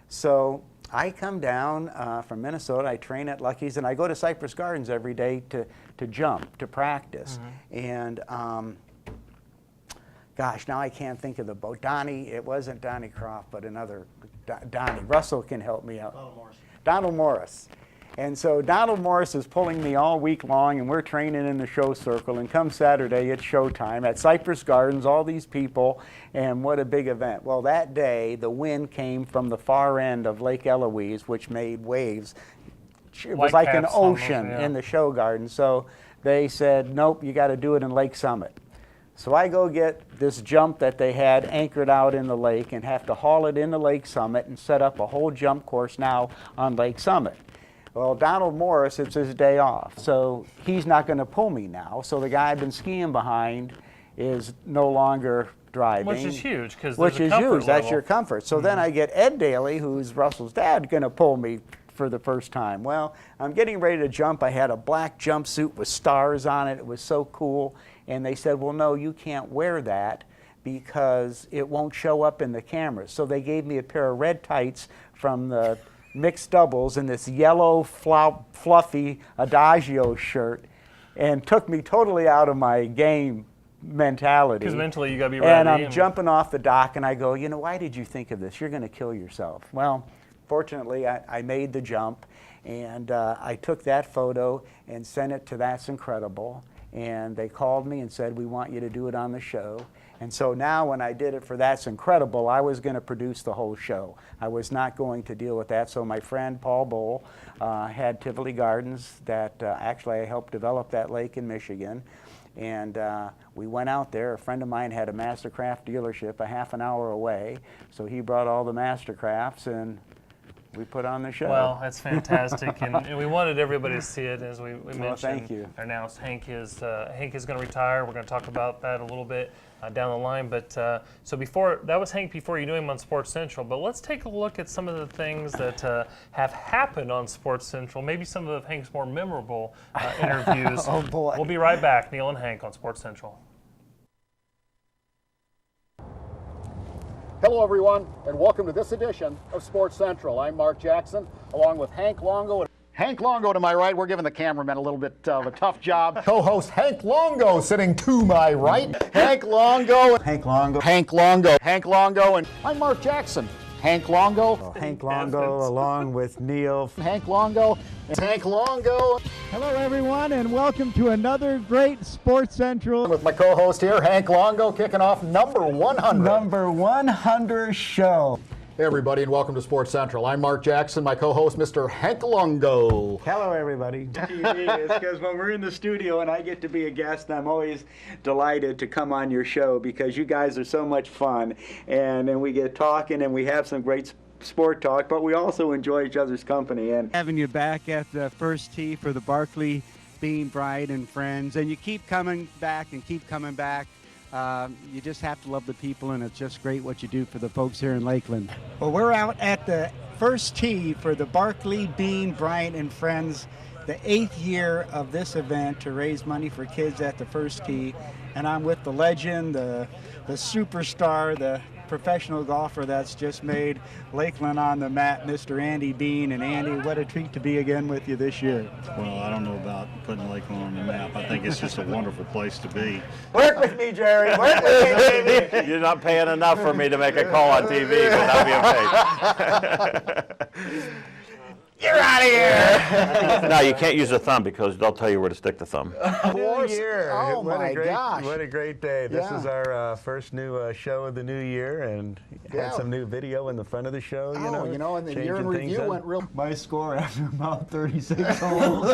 So I come down from Minnesota. I train at Lucky's, and I go to Cypress Gardens every day to jump, to practice. And gosh, now I can't think of the boat. Donnie, it wasn't Donnie Croft, but another Donnie. Russell can help me out. Donald Morris. And so Donald Morris is pulling me all week long, and we're training in the show circle. And come Saturday, it's showtime at Cypress Gardens, all these people, and what a big event. Well, that day, the wind came from the far end of Lake Eloise, which made waves. It was like an ocean in the show garden. So they said, nope, you got to do it in Lake Summit. So I go get this jump that they had anchored out in the lake and have to haul it into Lake Summit and set up a whole jump course now on Lake Summit. Well, Donald Morris, it's his day off, so he's not going to pull me now. So the guy I've been skiing behind is no longer driving. Which is huge, because Which is huge, that's your comfort. So then I get Ed Daly, who's Russell's dad, going to pull me for the first time. Well, I'm getting ready to jump. I had a black jumpsuit with stars on it. It was so cool. And they said, well, no, you can't wear that because it won't show up in the cameras. So they gave me a pair of red tights from the mixed doubles and this yellow fluffy Adagio shirt, and took me totally out of my game mentality. Because mentally you got to be ready. And I'm jumping off the dock, and I go, you know, why did you think of this? You're going to kill yourself. Well, fortunately, I made the jump, and I took that photo and sent it to That's Incredible, and they called me and said, we want you to do it on the show. And so now when I did it for That's Incredible, I was going to produce the whole show. I was not going to deal with that. So my friend Paul Bowl had Tivoli Gardens that actually I helped develop that lake in Michigan. And we went out there. A friend of mine had a Mastercraft dealership a half an hour away. So he brought all the Mastercrafts and we put on the show. Well, that's fantastic, and we wanted everybody to see it, as we mentioned. Well, thank you. Announced Hank is going to retire. We're going to talk about that a little bit down the line. But so before that was Hank before you knew him on Sports Central. But let's take a look at some of the things that have happened on Sports Central. Maybe some of Hank's more memorable interviews. Oh boy! We'll be right back. Neil and Hank on Sports Central. Hello, everyone, and welcome to this edition of Sports Central. I'm Mark Jackson, along with Hank Longo. Hank Longo to my right. We're giving the cameraman a little bit of a tough job. Co-host Hank Longo sitting to my right. Hank Longo. Hank Longo. Hank Longo. Hank Longo. And I'm Mark Jackson. Hank Longo. Oh, Hank Longo along with Neil. Hank Longo. Hank Longo. Hello, everyone, and welcome to another great Sports Central. With my co-host here, Hank Longo, kicking off number 100. Number 100 show. Hey, everybody, and welcome to Sports Central. I'm Mark Jackson, my co-host, Mr. Hank Longo. Hello, everybody. TV is because when we're in the studio and I get to be a guest, I'm always delighted to come on your show because you guys are so much fun, and we get talking and we have some great sport talk, but we also enjoy each other's company. And having you back at the first tee for the Barclay Bean Bryant and Friends, and you keep coming back and keep coming back. You just have to love the people, and it's just great what you do for the folks here in Lakeland. Well, we're out at the first tee for the Barclay Bean Bryant and Friends, the 8th year of this event to raise money for kids at the first tee. And I'm with the legend, the superstar, the professional golfer that's just made Lakeland on the map, Mr. Andy Bean. And Andy, what a treat to be again with you this year. Well, I don't know about putting Lakeland on the map. I think it's just a wonderful place to be. Work with me, Jerry. Work with me, baby. You're not paying enough for me to make a call on TV without being paid. You're out of here. No, you can't use a thumb because they'll tell you where to stick the thumb. New year. Oh, my gosh. What a great day. This Yeah. is our first new show of the new year, and had some new video in the front of the show, and the year in changing things review up. went real. My score after about 36 holes.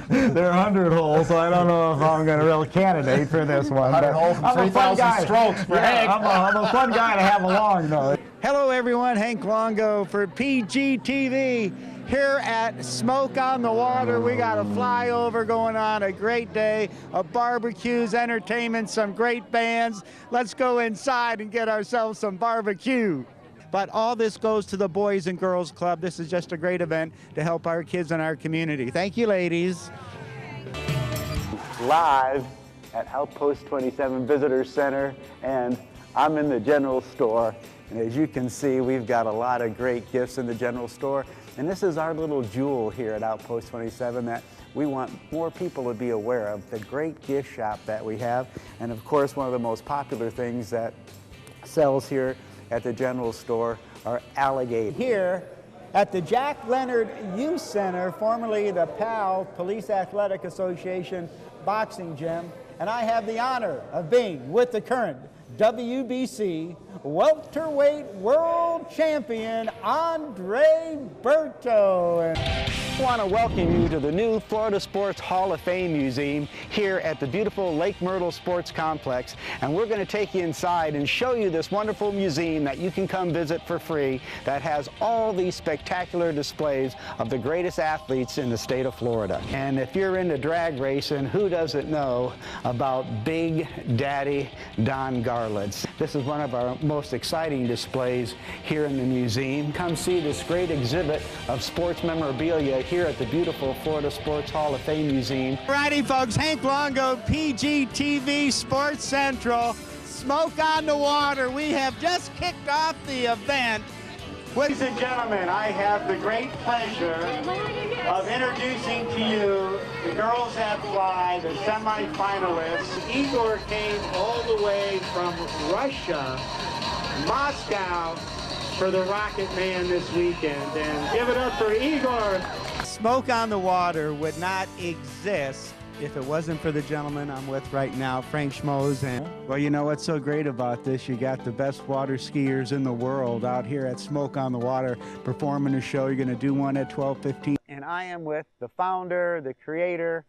They're 100 holes, so I don't know if I'm going to real candidate for this one. 100 holes and 3,000 strokes for Hank. I'm a fun guy to have along, though. Hello, everyone. Hank Longo for PGTV here at Smoke on the Water. We got a flyover going on, a great day of barbecues, entertainment, some great bands. Let's go inside and get ourselves some barbecue. But all this goes to the Boys and Girls Club. This is just a great event to help our kids in our community. Thank you, ladies. Live at Outpost 27 Visitor Center, and I'm in the general store. And as you can see, we've got a lot of great gifts in the general store. And this is our little jewel here at Outpost 27 that we want more people to be aware of, the great gift shop that we have. And of course, one of the most popular things that sells here at the general store are alligators. Here at the Jack Leonard Youth Center, formerly the PAL, Police Athletic Association Boxing Gym, and I have the honor of being with the current WBC welterweight world champion, Andre Bartow. I want to welcome you to the new Florida Sports Hall of Fame Museum here at the beautiful Lake Myrtle Sports Complex. And we're going to take you inside and show you this wonderful museum that you can come visit for free that has all these spectacular displays of the greatest athletes in the state of Florida. And if you're into drag racing, who doesn't know about Big Daddy Don Garlits? This is one of our most exciting displays here in the museum. Come see this great exhibit of sports memorabilia here at the beautiful Florida Sports Hall of Fame Museum. Alrighty, folks, Hank Longo, PGTV Sports Central, Smoke on the Water. We have just kicked off the event. Ladies and gentlemen, I have the great pleasure of introducing to you the girls that fly, the semifinalists. Igor came all the way from Russia, Moscow, for the Rocket Man this weekend. And give it up for Igor. Smoke on the Water would not exist if it wasn't for the gentleman I'm with right now, Frank Schmoes. And well, you know what's so great about this? You got the best water skiers in the world out here at Smoke on the Water performing a show. You're going to do one at 12:15. And I am with the founder, the creator,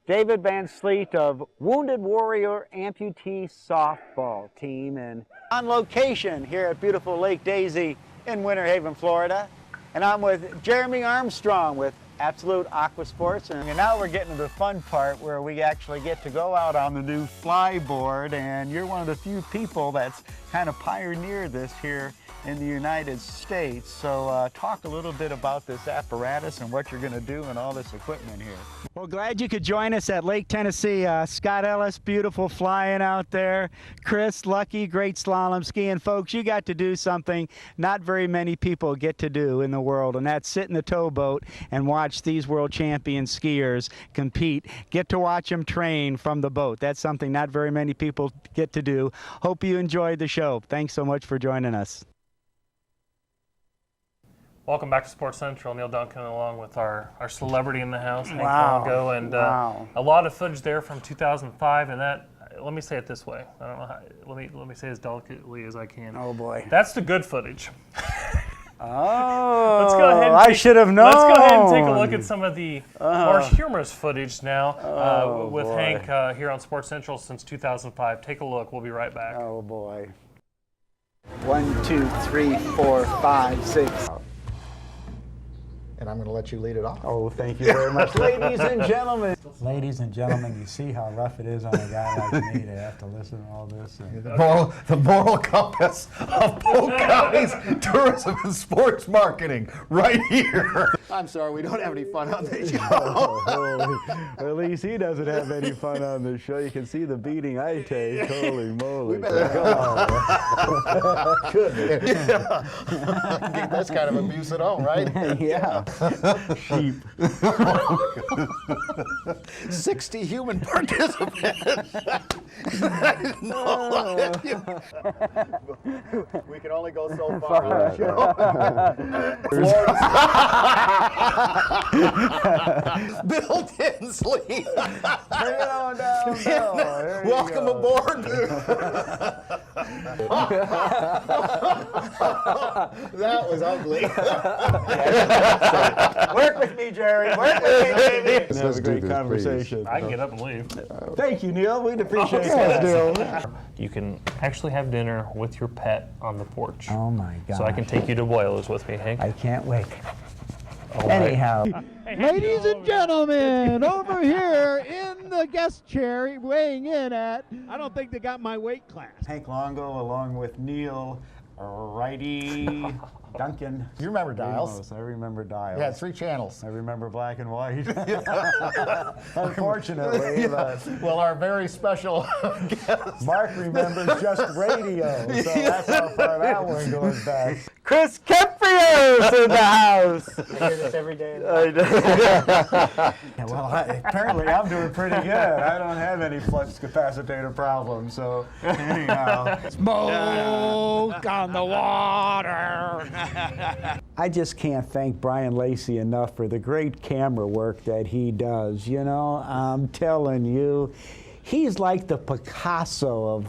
David Van Sleet of Wounded Warrior Amputee Softball Team, and on location here at beautiful Lake Daisy in Winter Haven, Florida. And I'm with Jeremy Armstrong with Absolute Aqua Sports, and now we're getting to the fun part where we actually get to go out on the new flyboard, and you're one of the few people that's kind of pioneered this here in the United States. So talk a little bit about this apparatus and what you're going to do and all this equipment here. Well, glad you could join us at Lake Tennessee. Scott Ellis, beautiful flying out there. Chris, Lucky, great slalom skiing. Folks, you got to do something not very many people get to do in the world, and that's sit in the towboat and watch these world champion skiers compete. Get to watch them train from the boat. That's something not very many people get to do. Hope you enjoyed the show. Thanks so much for joining us. Welcome back to Sports Central. Neil Duncan along with our celebrity in the house, Hank Wow. Longo, and Wow. a lot of footage there from 2005, and that, let me say it this way. I don't know how, let me say it as delicately as I can. Oh boy. That's the good footage. Oh, Let's go ahead and I should have known. Let's go ahead and take a look at some of the more humorous footage now with boy. Hank here on Sports Central since 2005. Take a look. We'll be right back. Oh boy. 1, 2, 3, 4, 5, 6. And I'm going to let you lead it off. Oh, thank you very much. Ladies and gentlemen. Ladies and gentlemen, you see how rough it is on a guy like me to have to listen to all this. The moral compass of Polk County's tourism and sports marketing, right here. I'm sorry, we don't have any fun on this show. Well, at least he doesn't have any fun on the show. You can see the beating I take. Holy moly. Good. Get this kind of abuse at home, right? Yeah. Sheep. 60 human participants. I didn't know. We can only go so far on the show. Bill Tinsley. Bring it on down. Welcome aboard. That was ugly. Work with me, Jerry. Work with me, baby. That was a great this, conversation. I can get up and leave. Thank you, Neil. We'd appreciate that. Neil. You can actually have dinner with your pet on the porch. Oh, my God. So I can take you to Boilers with me, Hank. I can't wait. All right. Anyhow. Ladies and gentlemen, over here in the guest chair, weighing in at, I don't think they got my weight class. Hank Longo, along with Neil, Righty, Duncan. You remember Dials? I remember Dials. You had 3 channels. I remember black and white. Unfortunately. Well, our very special guest. Mark remembers just radio, so that's how far that one goes back. Chris Keprios in the house. I hear this every day. Yeah, well, apparently I'm doing pretty good. I don't have any flux capacitor problems, so anyhow. Smoke on the water. I just can't thank Brian Lacey enough for the great camera work that he does. You know, I'm telling you, he's like the Picasso of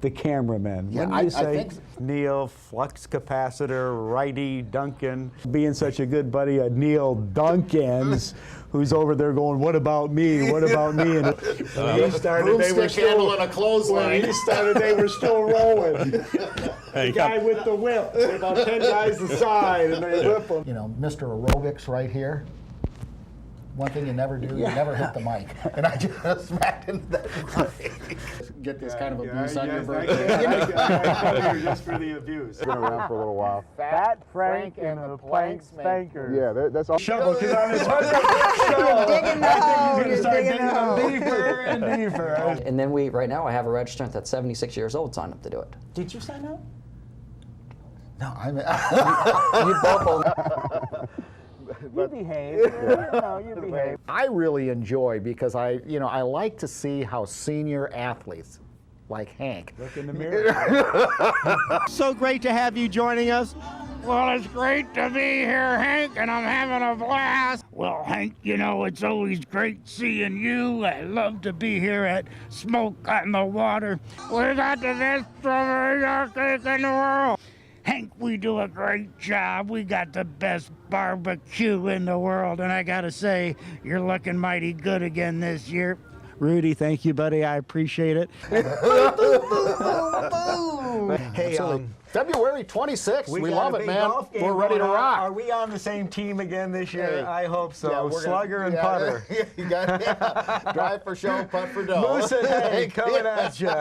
the cameraman. Yeah, Wouldn't you I say, think so. Neil, flux capacitor, Righty, Duncan, being such a good buddy of Neil Duncan's, who's over there going, what about me, what about me? And when he started, they were handle still, and a clothesline. when he started, they were still rolling. The guy with the whip, with about 10 guys aside, and they whip him. You know, Mr. Aerobics right here. One thing you never do, you never hit the mic. And I just smacked into that mic. Get this kind of abuse on your birthday. I come here just for the abuse. Been around for a little while. Fat Frank and the Plank Spankers. Yeah, that's all. Shovel, because on his first show, digging the I think hole, he's going to start digging them deeper and deeper. And then right now I have a registrant that's 76 years old signed up to do it. Did you sign up? No, I'm. You both You behave. You behave. I really enjoy because I like to see how senior athletes like Hank. Look in the mirror. So great to have you joining us. Well, it's great to be here, Hank, and I'm having a blast. Well, Hank, you know, it's always great seeing you. I love to be here at Smoke on the Water. We got the best strawberry shortcake in the world. Hank, we do a great job. We got the best barbecue in the world, and I gotta say, you're looking mighty good again this year. Rudy, thank you, buddy. I appreciate it. Hey, February 26th. We love it, man. We're ready to rock. Are we on the same team again this year? Hey, I hope so. yeah, Slugger and putter. You got drive for show, putt for dough. Moose and hay coming at you.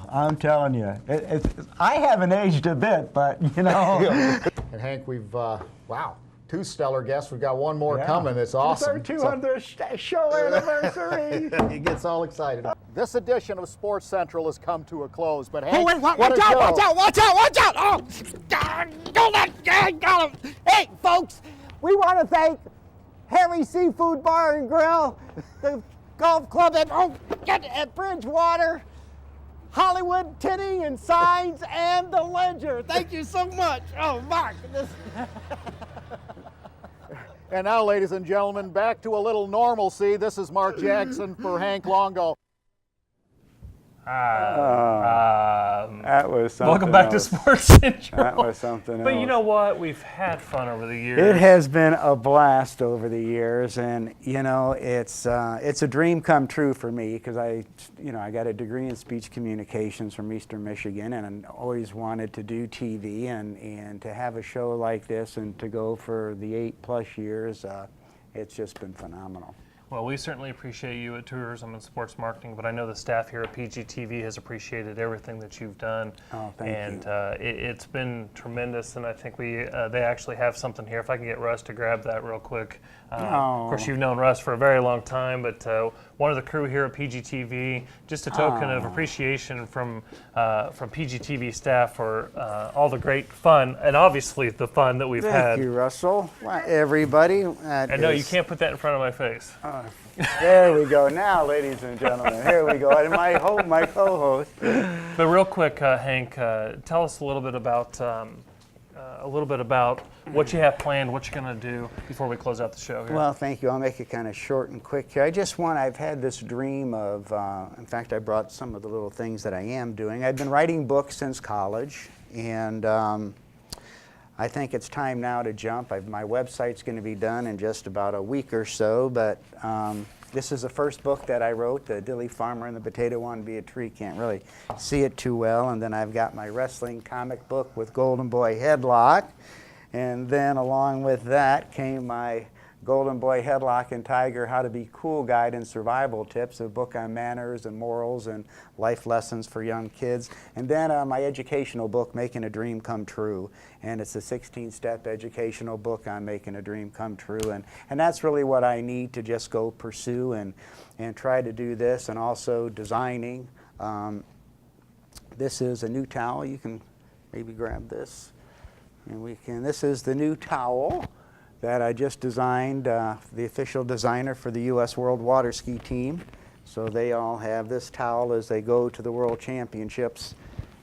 I'm telling you, I haven't aged a bit, but you know. And Hank, we've wow. 2 stellar guests. We've got one more coming. It's awesome. It's our 200th show anniversary. He gets all excited. This edition of Sports Central has come to a close, but Hank, Oh, wait, watch out! Oh, don't let got him. Hey, folks, we want to thank Harry Seafood Bar and Grill, the golf club at Bridgewater, Hollywood Tinting and Signs, and the Ledger. Thank you so much. Oh, Mark. And now, ladies and gentlemen, back to a little normalcy. This is Mark Jackson for Hank Longo. That was something Welcome back to Sports Central. That was something But else. you know what? We've had fun over the years. It has been a blast over the years, and you know it's a dream come true for me because I got a degree in speech communications from Eastern Michigan, and I always wanted to do TV and to have a show like this and to go for the 8+ years, it's just been phenomenal. Well, we certainly appreciate you at Tourism and Sports Marketing, but I know the staff here at PGTV has appreciated everything that you've done. Oh, thank you. And it's been tremendous, and I think they actually have something here. If I can get Russ to grab that real quick. Of course, you've known Russ for a very long time, but one of the crew here at PGTV, just a token of appreciation from PGTV staff for all the great fun, and obviously the fun that we've had. Thank you, Russell. Well, everybody. I know you can't put that in front of my face. There we go. Now, ladies and gentlemen, here we go. And my co-host. But real quick, Hank, tell us a little bit about what you have planned, what you're going to do before we close out the show here. Well, thank you. I'll make it kind of short and quick here. I've had this dream of, in fact, I brought some of the little things that I am doing. I've been writing books since college, and I think it's time now to jump. My website's going to be done in just about a week or so, but this is the first book that I wrote, The Dilly Farmer and the Potato Wanted to Be a Tree. Can't really see it too well. And then I've got my wrestling comic book with Golden Boy Headlock. And then along with that came my Golden Boy Headlock and Tiger How to Be Cool Guide and Survival Tips, a book on manners and morals and life lessons for young kids. And then my educational book, Making a Dream Come True. And it's a 16-step educational book on making a dream come true. And that's really what I need to just go pursue and try to do this. And also designing. This is a new towel. You can maybe grab this. And this is the new towel that I just designed, the official designer for the U.S. World Water Ski Team. So they all have this towel as they go to the World Championships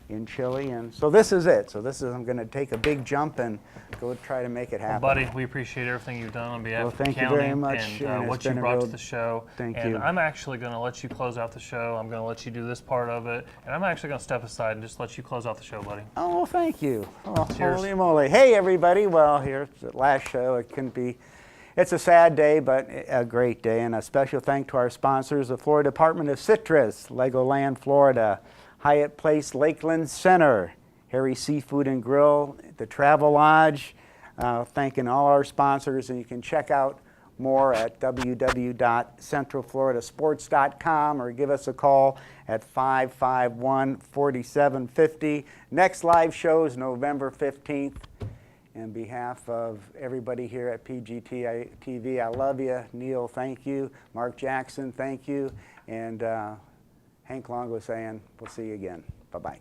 in Chile. And so this is it. I'm going to take a big jump and go try to make it happen. Well, buddy, we appreciate everything you've done on behalf of the thank county you very much, and what you brought to the show. Thank you. And I'm actually going to let you close out the show. I'm going to let you do this part of it. And I'm actually going to step aside and just let you close out the show, buddy. Oh, well, thank you. Oh, Cheers. Holy moly. Hey, everybody. Well, here's the last show. It's a sad day, but a great day. And a special thank to our sponsors, the Florida Department of Citrus, Legoland, Florida, Hyatt Place, Lakeland Center, Harry Seafood and Grill, the Travel Lodge, thanking all our sponsors. And you can check out more at www.centralfloridasports.com or give us a call at 551-4750. Next live show is November 15th. On behalf of everybody here at PGTV, I love you. Neil, thank you. Mark Jackson, thank you. And Hank Longo saying, we'll see you again. Bye-bye.